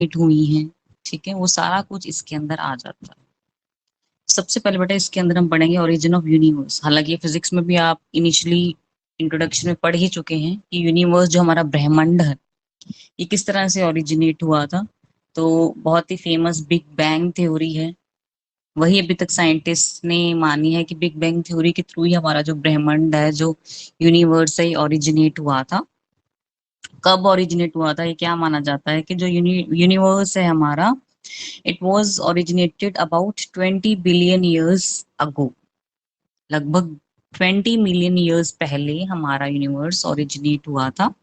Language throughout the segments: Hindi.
हुई हैं, ठीक है, वो सारा कुछ इसके अंदर आ जाता है। सबसे पहले बेटा इसके अंदर हम पढ़ेंगे ओरिजिन ऑफ यूनिवर्स। हालांकि फिजिक्स में भी आप इनिशियली इंट्रोडक्शन में पढ़ ही चुके हैं कि यूनिवर्स जो हमारा ब्रह्मांड है ये किस तरह से ओरिजिनेट हुआ था। तो बहुत ही फेमस बिग बैंग थ्योरी है, वही अभी तक साइंटिस्ट ने मानी है कि बिग बैंग थ्योरी के थ्रू ही हमारा जो ब्रह्मांड है, जो यूनिवर्स है, ओरिजिनेट हुआ था। कब ओरिजिनेट हुआ था, ये क्या माना जाता है कि जो यूनिवर्स है हमारा, it was originated about 20 billion years ago. लगभग 20 मिलियन ईयर्स पहले हमारा यूनिवर्स ओरिजिनेट हुआ था।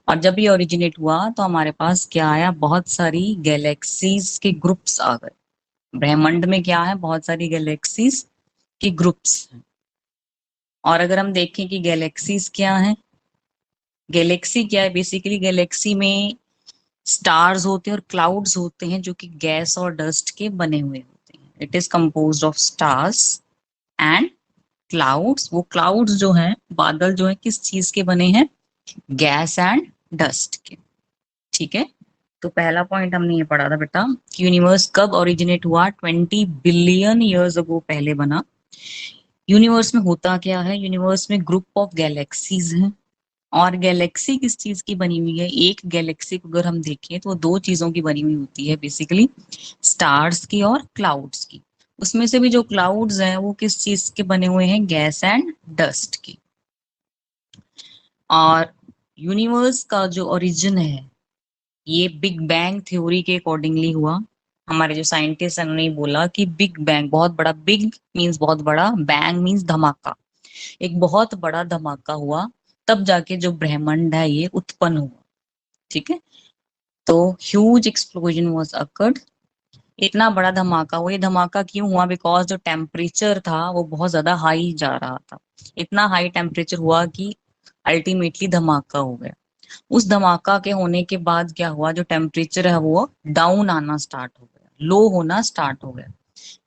और जब ये ओरिजिनेट हुआ तो हमारे पास क्या आया, बहुत सारी गैलेक्सीज के ग्रुप्स आ गए। ब्रह्मांड में क्या है, बहुत सारी गैलेक्सीज के ग्रुप्स हैं। और अगर हम देखें कि गैलेक्सीज क्या है, गैलेक्सी क्या है, बेसिकली गैलेक्सी में स्टार्स होते हैं और क्लाउड्स होते हैं जो कि गैस और डस्ट के बने हुए होते हैं। It is composed of stars and clouds. वो क्लाउड्स जो हैं, बादल जो है, किस चीज के बने हैं, गैस एंड डस्ट के। ठीक है, तो पहला पॉइंट हमने ये पढ़ा था बेटा कि यूनिवर्स कब ओरिजिनेट हुआ, 20 बिलियन ईयर्स अगो पहले बना। यूनिवर्स में होता क्या है, यूनिवर्स में ग्रुप ऑफ गैलेक्सीज हैं। और गैलेक्सी किस चीज की बनी हुई है, एक गैलेक्सी को अगर हम देखें तो वो दो चीजों की बनी हुई होती है बेसिकली, स्टार्स की और क्लाउड्स की। उसमें से भी जो क्लाउड्स हैं वो किस चीज के बने हुए हैं, गैस एंड डस्ट की। और यूनिवर्स का जो ओरिजिन है ये बिग बैंग थ्योरी के अकॉर्डिंगली हुआ। हमारे जो साइंटिस्ट हैं उन्होंने बोला कि बिग बैंग, बहुत बड़ा, बिग मीन्स बहुत बड़ा, बैंग मीन्स धमाका, एक बहुत बड़ा धमाका हुआ, तब जाके जो ब्रह्मांड है ये उत्पन्न हुआ। ठीक है, तो ह्यूज एक्सप्लोजन वाज अकर्ड, इतना बड़ा धमाका हुआ। ये धमाका क्यों हुआ, बिकॉज जो टेम्परेचर था वो बहुत ज्यादा हाई जा रहा था। इतना हाई टेम्परेचर हुआ कि अल्टीमेटली धमाका हो गया। उस धमाका के होने के बाद क्या हुआ, जो टेम्परेचर है वो डाउन आना स्टार्ट हो गया, लो होना स्टार्ट हो गया।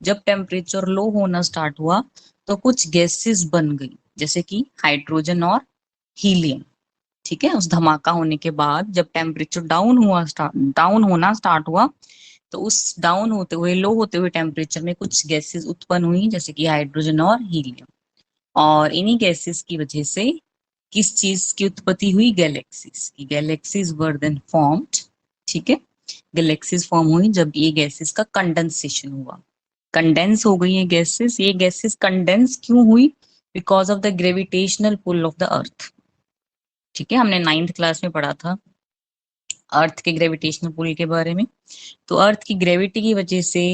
जब टेम्परेचर लो होना स्टार्ट हुआ तो कुछ गैसेस बन गई, जैसे कि हाइड्रोजन और हीलियम। ठीक है, उस धमाका होने के बाद जब टेम्परेचर डाउन होना स्टार्ट हुआ तो उस डाउन होते हुए, लो होते हुए टेम्परेचर में कुछ गैसेस उत्पन्न हुई, जैसे कि हाइड्रोजन और हीलियम। और इन्हीं गैसेस की वजह से किस चीज की उत्पत्ति हुई, गैलेक्सीज की। Galaxies were then formed. ठीक है, गैलेक्सीज फॉर्म हुई जब ये गैसेस का कंडेंसेशन हुआ, कंडेंस हो गई ये गैसेस। ये गैसेस कंडेंस क्यों हुई, because of the gravitational pull of the earth. ठीक है, हमने 9th क्लास में पढ़ा था अर्थ के ग्रेविटेशनल पुल के बारे में। तो अर्थ की ग्रेविटी की वजह से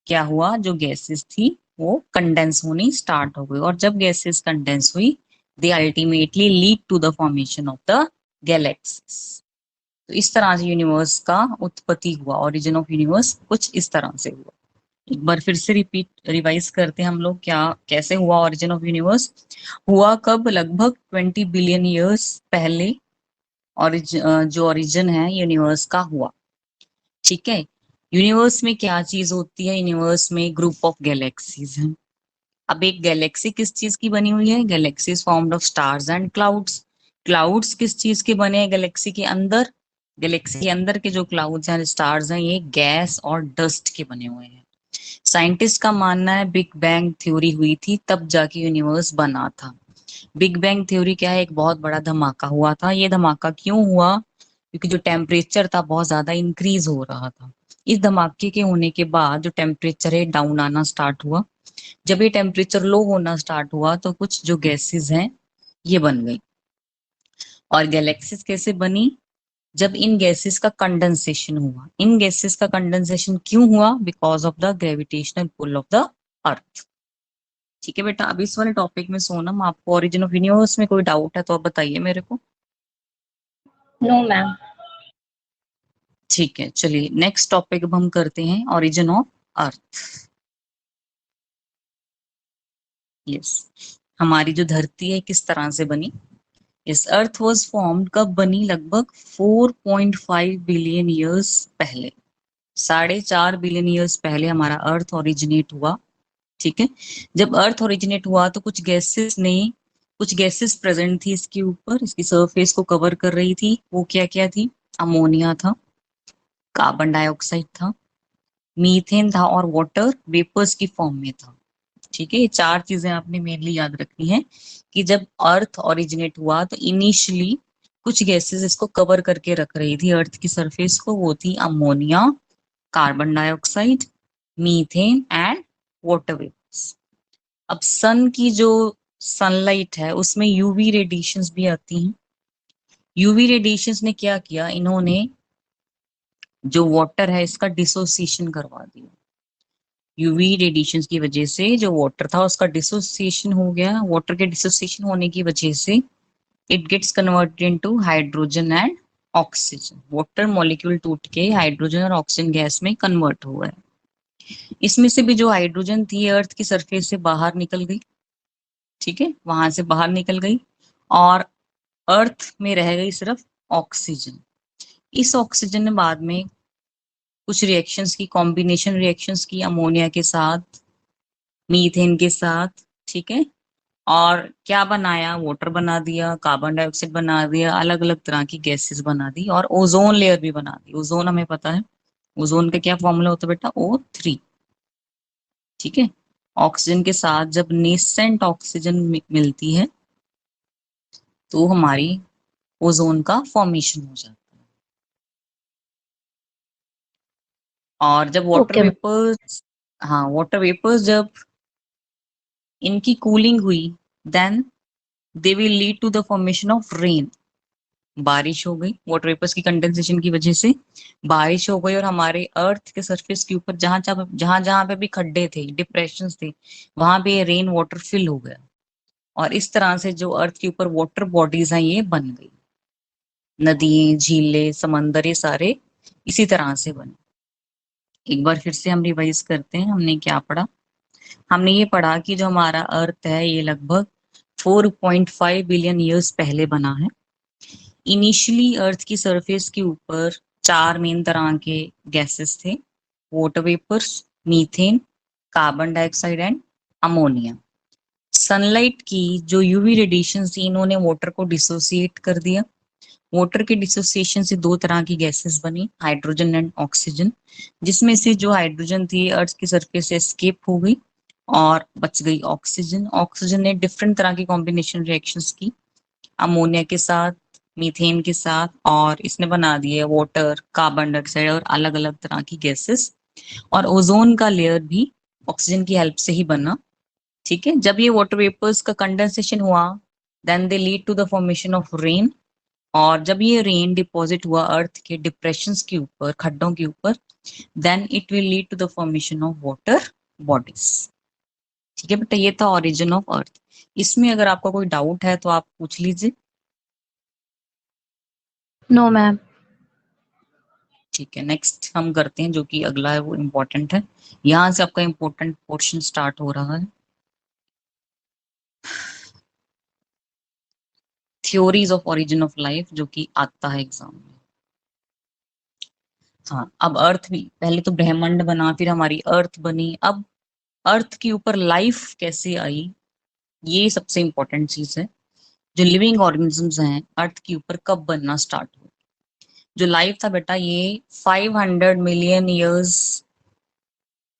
क्या हुआ, जो गैसेस थी वो कंडेंस होनी स्टार्ट हो गई। और जब गैसेस कंडेंस हुई, they ultimately lead to the formation of the galaxies. तो इस तरह से यूनिवर्स का उत्पत्ति हुआ, ओरिजिन ऑफ यूनिवर्स कुछ इस तरह से हुआ। एक बार फिर से रिवाइज करते हैं हम लोग, क्या कैसे हुआ ओरिजिन ऑफ यूनिवर्स। हुआ कब, लगभग 20 बिलियन ईयर्स पहले जो ओरिजिन है यूनिवर्स का हुआ। ठीक है, यूनिवर्स में क्या चीज होती है, यूनिवर्स में ग्रुप ऑफ गैलेक्सीज हैं। अब एक गैलेक्सी किस चीज की बनी हुई है, Galaxy is formed of stars and clouds. Clouds किस चीज के बने हैं, गैलेक्सी के अंदर, गैलेक्सी के अंदर के जो क्लाउड्स हैं, स्टार्स हैं, ये गैस और डस्ट के बने हुए हैं। साइंटिस्ट का मानना है बिग बैंग थ्योरी हुई थी तब जाके यूनिवर्स बना था। बिग बैंग थ्योरी क्या है, एक बहुत बड़ा धमाका हुआ था। ये धमाका क्यों हुआ, क्योंकि जो टेम्परेचर था बहुत ज्यादा इंक्रीज हो रहा था। इस धमाके के होने के बाद जो टेम्परेचर है डाउन आना स्टार्ट हुआ। जब ये टेम्परेचर लो होना स्टार्ट हुआ तो कुछ जो गैसेस हैं ये बन गई। और गैलेक्सीज कैसे बनी, जब इन गैसेस का कंडेंसेशन हुआ। इन गैसेस का कंडेंसेशन क्यों हुआ, because of the gravitational pull of the earth. ठीक है बेटा, अभी इस वाले टॉपिक में सोनम आपको ओरिजिन ऑफ यूनिवर्स में कोई डाउट है तो आप बताइए मेरे को। No ma'am. ठीक है, चलिए नेक्स्ट टॉपिक अब हम करते हैं ओरिजिन ऑफ अर्थ। यस, हमारी जो धरती है किस तरह से बनी। इस अर्थ वाज फॉर्म्ड कब बनी, लगभग 4.5 बिलियन ईयर्स पहले। 4.5 बिलियन ईयर्स पहले हमारा अर्थ ओरिजिनेट हुआ। ठीक है, जब अर्थ ओरिजिनेट हुआ तो कुछ गैसेस प्रेजेंट थी इसके ऊपर, इसकी सरफेस को कवर कर रही थी। वो क्या क्या थी, अमोनिया था, कार्बन डाइऑक्साइड था, मीथेन था और वाटर वेपर्स की फॉर्म में था। ठीक है, ये चार चीजें आपने मेनली याद रखनी है कि जब अर्थ ओरिजिनेट हुआ तो इनिशियली कुछ गैसेस इसको कवर करके रख रही थी अर्थ की सरफेस को, वो थी ammonia, carbon dioxide, methane and water vapours. अब सन की जो सनलाइट है उसमें यूवी रेडिएशंस भी आती हैं। यूवी रेडिएशंस ने क्या किया, इन्होंने जो वाटर है इसका डिसोसिएशन करवा दिया। यूवी रेडिएशंस की वजह से जो वाटर था उसका डिसोसिएशन हो गया। वाटर के डिसोसिएशन होने की वजह से it gets converted into hydrogen and oxygen. Water molecule टूट के हाइड्रोजन और ऑक्सीजन गैस में कन्वर्ट हुआ है। इसमें से भी जो हाइड्रोजन थी अर्थ की सरफेस से बाहर निकल गई। ठीक है, वहां से बाहर निकल गई और अर्थ में रह गई सिर्फ ऑक्सीजन। इस ऑक्सीजन ने बाद में कुछ रिएक्शंस की, कॉम्बिनेशन रिएक्शंस की, अमोनिया के साथ, मीथेन के साथ। ठीक है, और क्या बनाया, वाटर बना दिया, कार्बन डाइऑक्साइड बना दिया, अलग अलग तरह की गैसेस बना दी और ओजोन लेयर भी बना दी। ओजोन हमें पता है, ओजोन का क्या फॉर्मूला होता है बेटा, O3। ठीक है, ऑक्सीजन के साथ जब नेसेंट ऑक्सीजन मिलती है तो हमारी ओजोन का फॉर्मेशन हो जाता है। और जब वाटर ओके मैम। वेपर्स, हाँ वाटर वेपर्स जब इनकी कूलिंग हुई then they will lead to the formation of rain. बारिश हो गई, वाटर वेपर्स की कंडेंसेशन की वजह से बारिश हो गई और हमारे अर्थ के सरफेस के ऊपर जहां जहां जहां पे भी खड्डे थे, डिप्रेशन थे, वहां पे रेन वाटर फिल हो गया और इस तरह से जो अर्थ के ऊपर वाटर बॉडीज हैं ये बन गई। नदियां, झीलें, समंदर, ये सारे इसी तरह से बने। एक बार फिर से हम रिवाइज करते हैं, हमने क्या पढ़ा। हमने ये पढ़ा कि जो हमारा अर्थ है ये लगभग 4.5 बिलियन ईयर्स पहले बना है। इनिशियली अर्थ की सरफेस के ऊपर चार मेन तरह के गैसेस थे, water vapours, methane, carbon dioxide and ammonia. Sunlight की जो यूवी रेडिएशन थी इन्होंने वाटर को डिसोसिएट कर दिया। वाटर के डिसोसिएशन से दो तरह की गैसेस बनी, हाइड्रोजन एंड ऑक्सीजन, जिसमें से जो हाइड्रोजन थी अर्थ की सरफेस से एस्केप हो गई और बच गई ऑक्सीजन। ऑक्सीजन ने डिफरेंट तरह की कॉम्बिनेशन रिएक्शंस की अमोनिया के साथ, मीथेन के साथ, और इसने बना दिए वाटर, कार्बन डाइऑक्साइड और अलग अलग तरह की गैसेस। और ओजोन का लेयर भी ऑक्सीजन की हेल्प से ही बना। ठीक है, जब ये वाटर वेपर्स का कंडेंसेशन हुआ then they lead to the formation of rain. और जब ये रेन डिपॉजिट हुआ अर्थ के डिप्रेशंस के ऊपर, खड्डों के ऊपर, then it will lead to the formation of water bodies. ठीक है बेटा, ये था ओरिजिन ऑफ अर्थ। इसमें अगर आपका कोई डाउट है तो आप पूछ लीजिए। No ma'am. ठीक है, नेक्स्ट हम करते हैं जो कि अगला है वो इम्पोर्टेंट है। यहाँ से आपका इम्पोर्टेंट पोर्शन स्टार्ट हो रहा है, theories of origin of life, जो कि आता है एग्जाम में। हाँ, अब अर्थ भी, पहले तो ब्रह्मांड बना फिर हमारी अर्थ बनी, अब अर्थ के ऊपर लाइफ कैसे आई, ये सबसे इम्पोर्टेंट चीज है। जो लिविंग ऑर्गेनिजम्स हैं अर्थ के ऊपर कब बनना स्टार्ट हुए। जो लाइफ था बेटा ये 500 मिलियन ईयर्स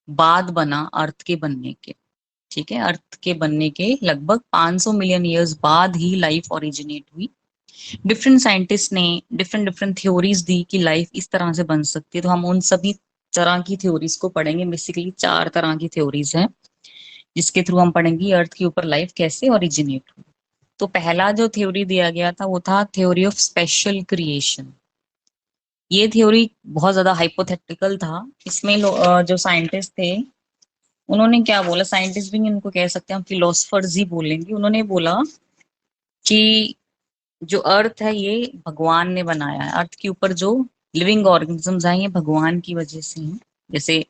बाद बना अर्थ के बनने के। ठीक है, अर्थ के बनने के लगभग 500 मिलियन ईयर्स बाद ही लाइफ ओरिजिनेट हुई। डिफरेंट साइंटिस्ट ने डिफरेंट डिफरेंट थ्योरीज दी कि लाइफ इस तरह से बन सकती है, तो हम उन सभी तरह की थ्योरीज को पढ़ेंगे। बेसिकली चार तरह की थ्योरीज हैं जिसके थ्रू हम पढ़ेंगे अर्थ के ऊपर लाइफ कैसे ओरिजिनेट हुई। तो पहला जो थ्योरी दिया गया था वो था थ्योरी ऑफ स्पेशल क्रिएशन। ये थ्योरी बहुत ज्यादा हाइपोथेटिकल था। इसमें जो साइंटिस्ट थे उन्होंने क्या बोला, साइंटिस्ट भी नहीं इनको कह सकते, हम फिलोसफर्स ही बोलेंगे। उन्होंने बोला कि जो अर्थ है ये भगवान ने बनाया है। अर्थ के ऊपर जो लिविंग ऑर्गेनिजम्स हैं ये भगवान की वजह से हैं। जैसे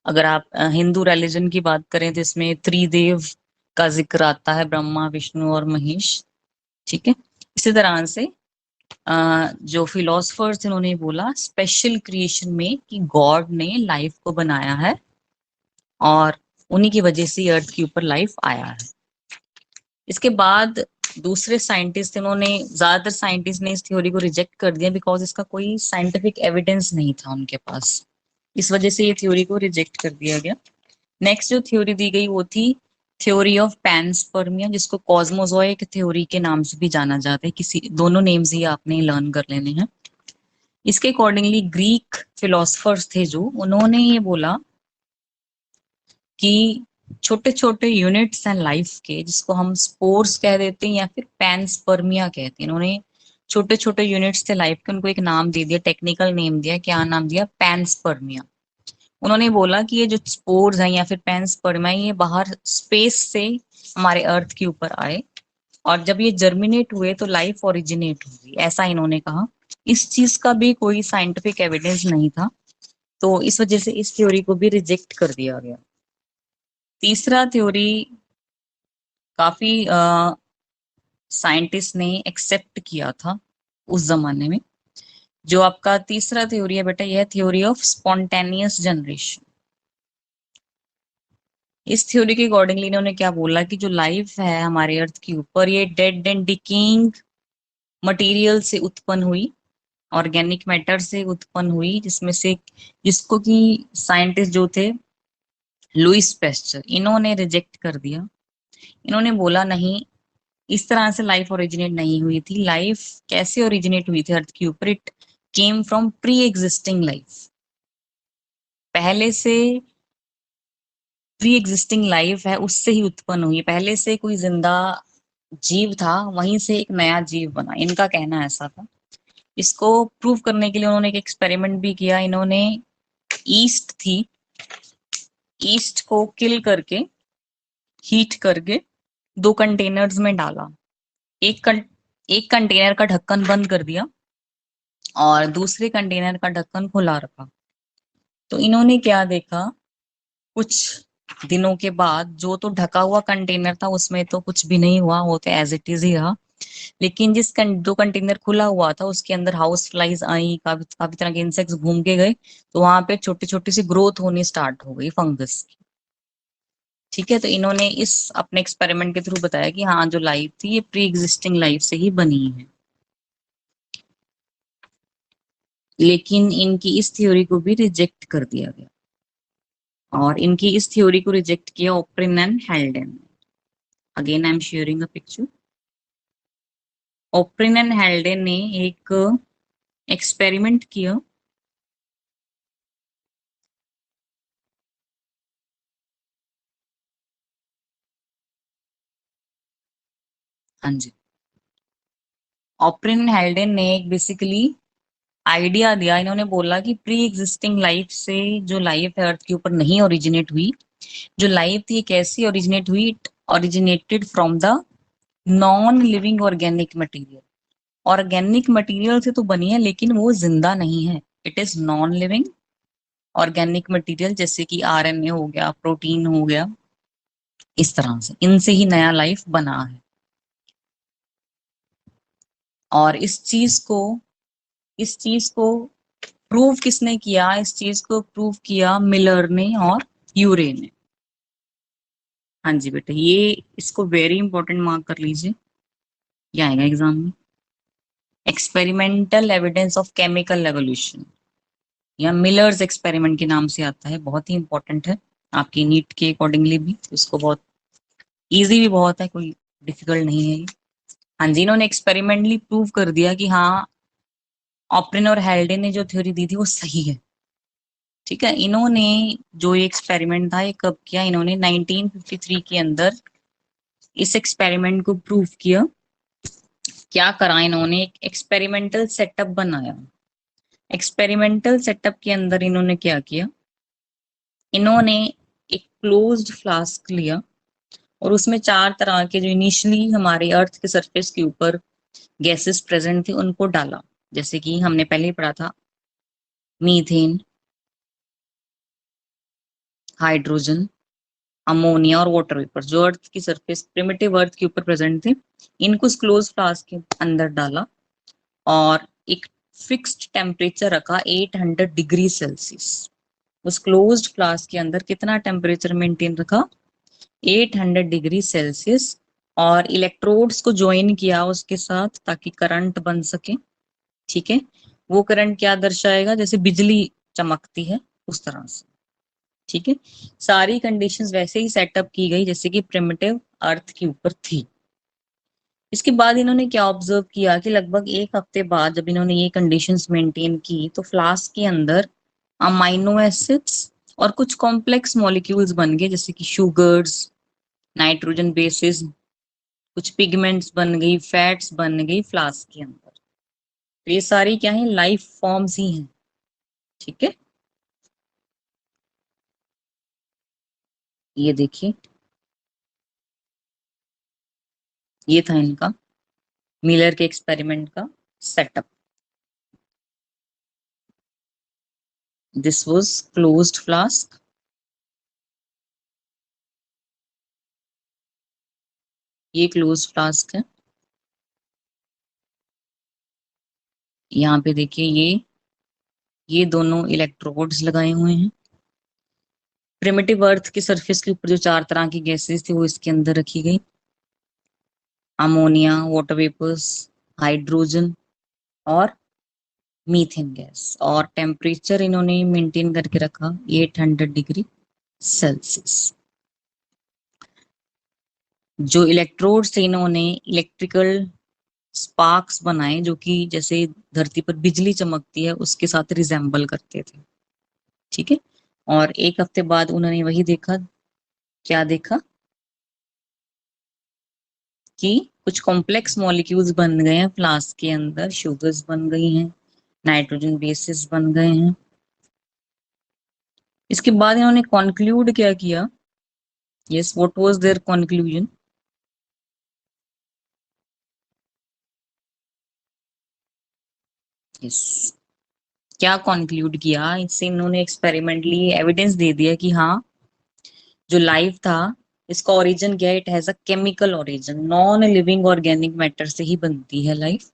अगर आप हिंदू रिलीजन की बात करें तो इसमें त्रिदेव का जिक्र आता है, ब्रह्मा, विष्णु और महेश। ठीक है, इसी तरह से जो फिलोसफर्स इन्होंने बोला स्पेशल क्रिएशन में कि गॉड ने लाइफ को बनाया है और उन्हीं की वजह से अर्थ के ऊपर लाइफ आया है। इसके बाद दूसरे साइंटिस्ट, इन्होंने ज्यादातर साइंटिस्ट ने इस थ्योरी को रिजेक्ट कर दिया बिकॉज इसका कोई साइंटिफिक एविडेंस नहीं था उनके पास। इस वजह से ये थ्योरी को रिजेक्ट कर दिया गया। नेक्स्ट जो थ्योरी दी गई वो थी थ्योरी ऑफ पैनस्पर्मिया, जिसको कॉस्मोजोइक थ्योरी के नाम से भी जाना जाता है। किसी दोनों नेम्स ही आपने लर्न कर लेने हैं। इसके अकॉर्डिंगली ग्रीक फिलोसफर्स थे जो, उन्होंने ये बोला कि छोटे छोटे यूनिट्स हैं लाइफ के, जिसको हम स्पोर्स कह देते हैं या फिर पैनस्पर्मिया कहते हैं। इन्होंने छोटे छोटे यूनिट्स थे लाइफ के, उनको एक नाम दे दिया, टेक्निकल नेम दिया। क्या नाम दिया? पैनस्पर्मिया। उन्होंने बोला कि ये जो स्पोर्स हैं या फिर पैनस्पर्मिया, ये बाहर स्पेस से हमारे अर्थ के ऊपर आए और जब ये जर्मिनेट हुए तो लाइफ ओरिजिनेट हुई, ऐसा इन्होंने कहा। इस चीज का भी कोई साइंटिफिक एविडेंस नहीं था, तो इस वजह से इस थ्योरी को भी रिजेक्ट कर दिया गया। तीसरा थ्योरी काफी साइंटिस्ट ने एक्सेप्ट किया था उस जमाने में। जो आपका तीसरा थ्योरी है बेटा, यह थ्योरी ऑफ स्पॉन्टेनियस जनरेशन। इस थ्योरी के अकॉर्डिंगली इन्होंने क्या बोला कि जो लाइफ है हमारे अर्थ के ऊपर, ये डेड एंड डिकेइंग मटेरियल से उत्पन्न हुई, ऑर्गेनिक मैटर से उत्पन्न हुई, जिसमें से जिसको कि साइंटिस्ट जो थे लुइस पेस्चर, इन्होंने रिजेक्ट कर दिया। इन्होंने बोला नहीं, इस तरह से लाइफ ओरिजिनेट नहीं हुई थी। लाइफ कैसे ओरिजिनेट हुई थी अर्थ के ऊपर? It came from pre existing life. पहले से प्री एग्जिस्टिंग लाइफ है, उससे ही उत्पन्न हुई। पहले से कोई जिंदा जीव था, वहीं से एक नया जीव बना, इनका कहना ऐसा था। इसको प्रूव करने के लिए उन्होंने एक एक्सपेरिमेंट भी किया। इन्होंने ईस्ट थी, ईस्ट को किल करके, हीट करके दो कंटेनर्स में डाला। एक कंटेनर का ढक्कन बंद कर दिया और दूसरे कंटेनर का ढक्कन खुला रखा। तो इन्होंने क्या देखा, कुछ दिनों के बाद जो तो ढका हुआ कंटेनर था उसमें तो कुछ भी नहीं हुआ, वो तो एज इट इज ही रहा। लेकिन दो कंटेनर खुला हुआ था उसके अंदर हाउस फ्लाइज आई, काफी काफी तरह के इंसेक्ट्स घूम के गए, तो वहां पे छोटी छोटी सी ग्रोथ होनी स्टार्ट हो गई फंगस की। ठीक है, तो इन्होंने इस अपने एक्सपेरिमेंट के थ्रू बताया कि हाँ, जो लाइफ थी ये प्री एग्जिस्टिंग लाइफ से ही बनी है। लेकिन इनकी इस थ्योरी को भी रिजेक्ट कर दिया गया और इनकी इस थ्योरी को रिजेक्ट किया Oparin and Haldane. Again I am sharing a picture. Oparin and Haldane ने एक एक्सपेरिमेंट किया। हाँ जी, ओप्रिन हेल्डेन ने एक बेसिकली आइडिया दिया। इन्होंने बोला कि प्री एग्जिस्टिंग लाइफ से जो लाइफ है अर्थ के ऊपर नहीं ओरिजिनेट हुई। जो लाइफ थी कैसी ओरिजिनेट हुई? It originated from the non living organic material. Organic material से तो बनी है लेकिन वो जिंदा नहीं है। It is non living organic material, जैसे कि आरएनए हो गया, प्रोटीन हो गया, इस तरह से इनसे ही नया लाइफ बना है। और इस चीज को प्रूव किसने किया? इस चीज को प्रूव किया मिलर ने और यूरे ने। हाँ जी बेटा, ये इसको वेरी इंपॉर्टेंट मार्क कर लीजिए, ये आएगा एग्जाम में। Experimental evidence of chemical evolution या मिलर्स एक्सपेरिमेंट के नाम से आता है, बहुत ही इंपॉर्टेंट है आपकी नीट के अकॉर्डिंगली भी। इसको बहुत इजी भी बहुत है, कोई डिफिकल्ट नहीं है ये। हाँ जी, इन्होंने एक्सपेरिमेंटली प्रूव कर दिया कि हाँ, ऑप्रिन और हेल्डे ने जो थ्योरी दी थी वो सही है। ठीक है, इन्होंने जो ये एक्सपेरिमेंट था ये कब किया? इन्होंने 1953 के अंदर इस एक्सपेरिमेंट को प्रूव किया। क्या करा इन्होंने? एक एक्सपेरिमेंटल सेटअप बनाया। एक्सपेरिमेंटल सेटअप के अंदर इन्होंने क्या किया? इन्होंने एक क्लोज्ड फ्लास्क लिया और उसमें चार तरह के जो इनिशियली हमारे अर्थ के सरफेस के ऊपर गैसेस प्रेजेंट थे उनको डाला। जैसे कि हमने पहले ही पढ़ा था, मीथेन, हाइड्रोजन, अमोनिया और वाटर वेपर, जो अर्थ की सरफेस प्रिमिटिव अर्थ के ऊपर प्रेजेंट थे, इनको उस क्लोज फ्लास्क के अंदर डाला और एक फिक्स्ड टेम्परेचर रखा 800 डिग्री सेल्सियस। उस क्लोज्ड फ्लास्क के अंदर कितना टेम्परेचर मेंटेन रखा? 800 डिग्री सेल्सियस। और इलेक्ट्रोड्स को ज्वाइन किया उसके साथ ताकि करंट बन सके। ठीक है, वो करंट क्या दर्शाएगा, जैसे बिजली चमकती है उस तरह से। ठीक है, सारी कंडीशंस वैसे ही सेटअप की गई जैसे कि प्रिमिटिव अर्थ के ऊपर थी। इसके बाद इन्होंने क्या ऑब्जर्व किया कि लगभग एक हफ्ते बाद जब इन्होंने ये कंडीशंस मेंटेन की तो फ्लास्क के अंदर अमाइनो एसिड्स और कुछ कॉम्प्लेक्स मॉलिक्यूल्स बन गए, जैसे कि शुगर्स, नाइट्रोजन बेसिस, कुछ पिगमेंट्स बन गई, फैट्स बन गई फ्लास्क के अंदर। तो ये सारी क्या है, लाइफ फॉर्म्स ही हैं। ठीक है, ये देखिए, ये था इनका मिलर के एक्सपेरिमेंट का setup. This was closed flask. ये क्लोज्ड फ्लास्क है। यहाँ पे देखिए, ये दोनों इलेक्ट्रोड्स लगाए हुए हैं। प्रिमिटिव अर्थ की सरफेस के ऊपर जो चार तरह की गैसेस थी वो इसके अंदर रखी गई, अमोनिया, वाटर वेपर्स, हाइड्रोजन और मीथेन गैस। और टेम्परेचर इन्होंने मेंटेन करके रखा 800 डिग्री सेल्सियस। जो इलेक्ट्रोड्स थे इन्होंने इलेक्ट्रिकल स्पार्क्स बनाए जो कि जैसे धरती पर बिजली चमकती है उसके साथ रिजेंबल करते थे। ठीक है, और एक हफ्ते बाद उन्होंने वही देखा, क्या देखा कि कुछ कॉम्प्लेक्स मॉलिक्यूल्स बन गए हैं फ्लास्क के अंदर, शुगर्स बन गई हैं, नाइट्रोजन बेसिस बन गए हैं। इसके बाद इन्होंने कंक्लूड क्या किया, yes, what was their conclusion? Yes, क्या कंक्लूड किया, इससे इन्होंने एक्सपेरिमेंटली एविडेंस दे दिया कि हाँ, जो लाइफ था इसका ओरिजिन क्या है, it has a chemical origin, non living organic matter से ही बनती है लाइफ।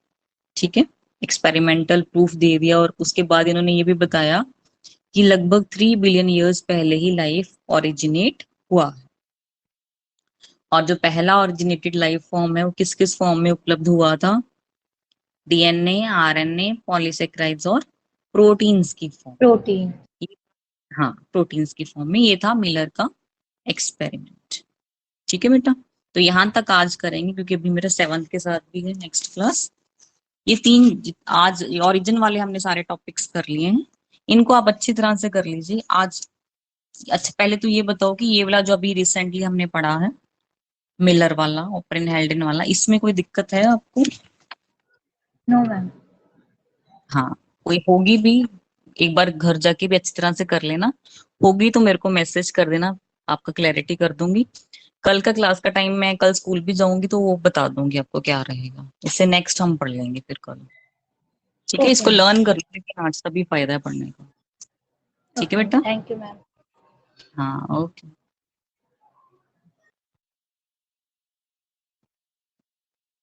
ठीक है, एक्सपेरिमेंटल प्रूफ दे दिया। और उसके बाद इन्होंने ये भी बताया कि लगभग 3 बिलियन ईयर्स पहले ही लाइफ ओरिजिनेट हुआ है। और जो पहला ओरिजिनेटेड लाइफ फॉर्म है वो किस किस फॉर्म में उपलब्ध हुआ था, डीएनए, आरएनए, पॉलीसेक्राइड्स और प्रोटीन्स की फॉर्म। प्रोटीन। हाँ, प्रोटीन्स की फॉर्म में। ये था मिलर का एक्सपेरिमेंट। ठीक है बेटा, तो यहां तक आज करेंगे क्योंकि अभी मेरा 7th के साथ भी है नेक्स्ट क्लास। ये तीन आज ओरिजिन वाले हमने सारे टॉपिक्स कर लिए हैं, इनको आप अच्छी तरह से कर लीजिए आज। अच्छा, पहले तो ये बताओ कि ये वाला जो अभी रिसेंटली हमने पढ़ा है, मिलर वाला, ओपन हेल्डन वाला, इसमें कोई दिक्कत है आपको? No ma'am. हाँ, कोई होगी भी, एक बार घर जाके भी अच्छी तरह से कर लेना। होगी तो मेरे को मैसेज कर देना, आपका क्लैरिटी कर दूंगी। कल का क्लास का टाइम मैं कल स्कूल भी जाऊंगी तो वो बता दूंगी आपको क्या रहेगा, इससे नेक्स्ट हम पढ़ लेंगे फिर कल। ठीक है, ओके इसको मैम। लर्न कर लेंगे आज, तभी फायदा है पढ़ने का। ठीक है ओके, बेटा। Thank you ma'am. हाँ, ओके।